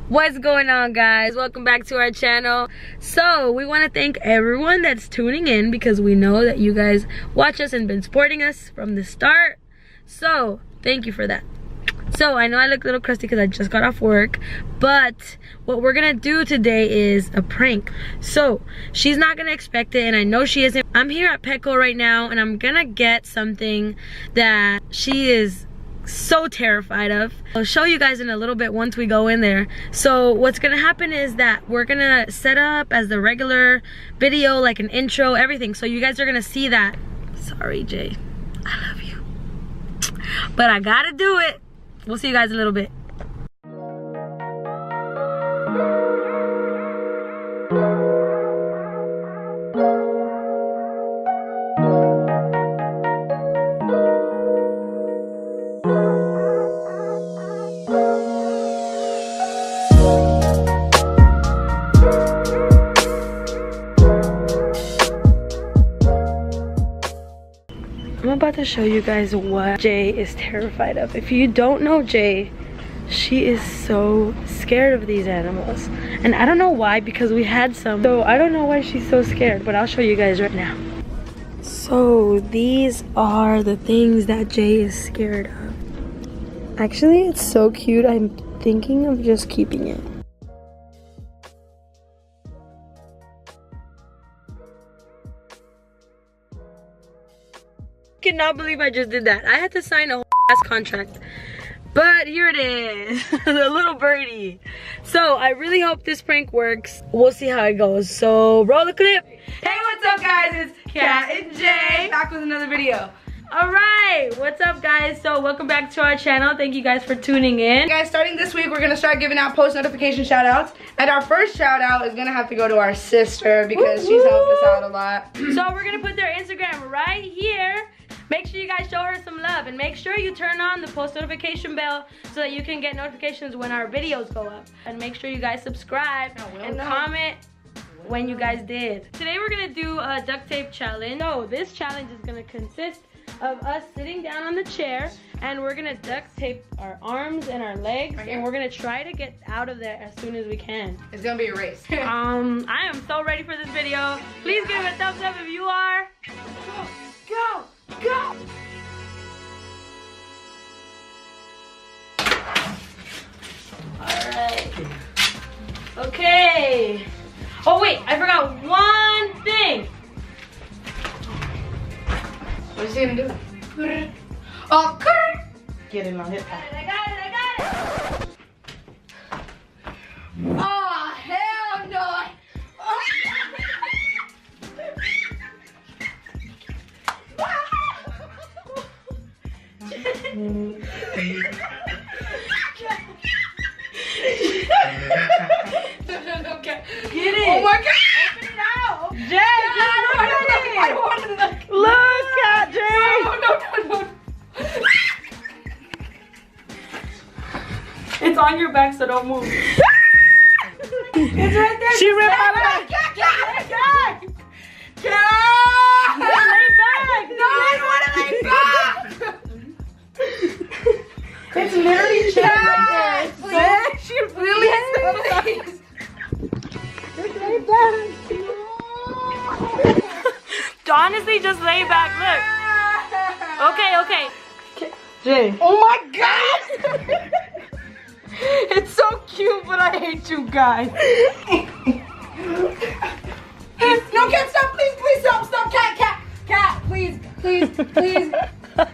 What's going on, guys? Welcome back to our channel. So we want to thank everyone that's tuning in because we know that you guys watch us and been supporting us from the start. So thank you for that. So I know I look a little crusty because I just got off work, but what we're gonna do today is a prank. So she's not gonna expect it, and I know she isn't. I'm here at Petco right now, and I'm gonna get something that she is so terrified of. I'll show you guys in a little bit once we go in there. So what's gonna happen is that we're gonna set up as the regular video, like an intro, everything. So you guys are gonna see that. Sorry, Jay, I love you, but I gotta do it. We'll see you guys in a little bit. I'm about to show you guys what Jay is terrified of. If you don't know Jay, she is so scared of these animals. And I don't know why, because we had some. So I don't know why she's so scared, but I'll show you guys right now. So these are the things that Jay is scared of. Actually, it's so cute. I'm thinking of just keeping it. I cannot believe I just did that. I had to sign a whole ass contract, but here it is. The little birdie. So I really hope this prank works. We'll see how it goes. So roll the clip. Hey, what's up, guys? It's Kat and Jay back with another video. All right, what's up, guys? So welcome back to our channel. Thank you guys for tuning in. Guys, starting this week, we're gonna start giving out post notification shout outs, and our first shout out is gonna have to go to our sister because she's helped us out a lot. So we're gonna put their Instagram right here. Make sure you guys show her some love, and make sure you turn on the post notification bell so that you can get notifications when our videos go up. And make sure you guys subscribe and comment when you guys did. Today we're gonna do a duct tape challenge. So this challenge is gonna consist of us sitting down on the chair, and we're gonna duct tape our arms and our legs, and we're gonna try to get out of there as soon as we can. It's gonna be a race. I am so ready for this video. Please give it a thumbs up if you are. Go! Go! Alright. Okay. Oh wait, I forgot one thing. What is he gonna do? Oh, get him on his back. I got it. Oh, hell no! Get it. Oh my god! Open it out. Jay, I don't want to look. look at Jay. No. It's on your back, so don't move. It's right there. She ripped my back. Lay back. No, I don't want to lay back. It's literally chilling right there. She really has the Honestly, just lay back. Look. Okay. Jay. Oh my god! It's so cute, but I hate you guys. No, Kat, stop, please, stop, Kat, please.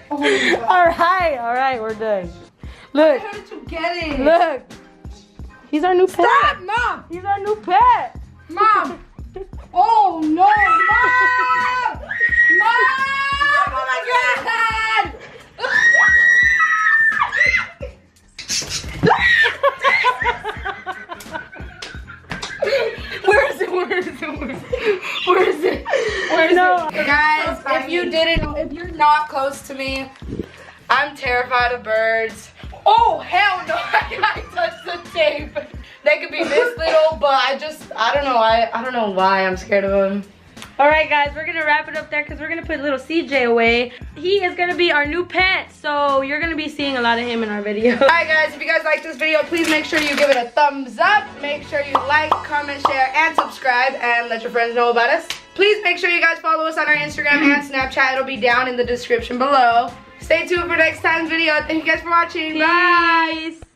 Oh my god. All right, we're done. Look, How did you get it? look. He's our new pet. Stop, Mom! He's our new pet. Mom! Oh no! Mom! Mom! Oh my god! Where is it? Guys, if you didn't know, if you're not close to me, I'm terrified of birds. Oh, hell no, I touched the tape. They could be this little, but I don't know why I'm scared of them. Alright guys, we're gonna wrap it up there because we're gonna put little CJ away. He is gonna be our new pet, so you're gonna be seeing a lot of him in our video. Alright guys, if you guys like this video, please make sure you give it a thumbs up. Make sure you like, comment, share, and subscribe, and let your friends know about us. Please make sure you guys follow us on our Instagram and Snapchat. It'll be down in the description below. Stay tuned for next time's video. Thank you guys for watching. Bye! Peace.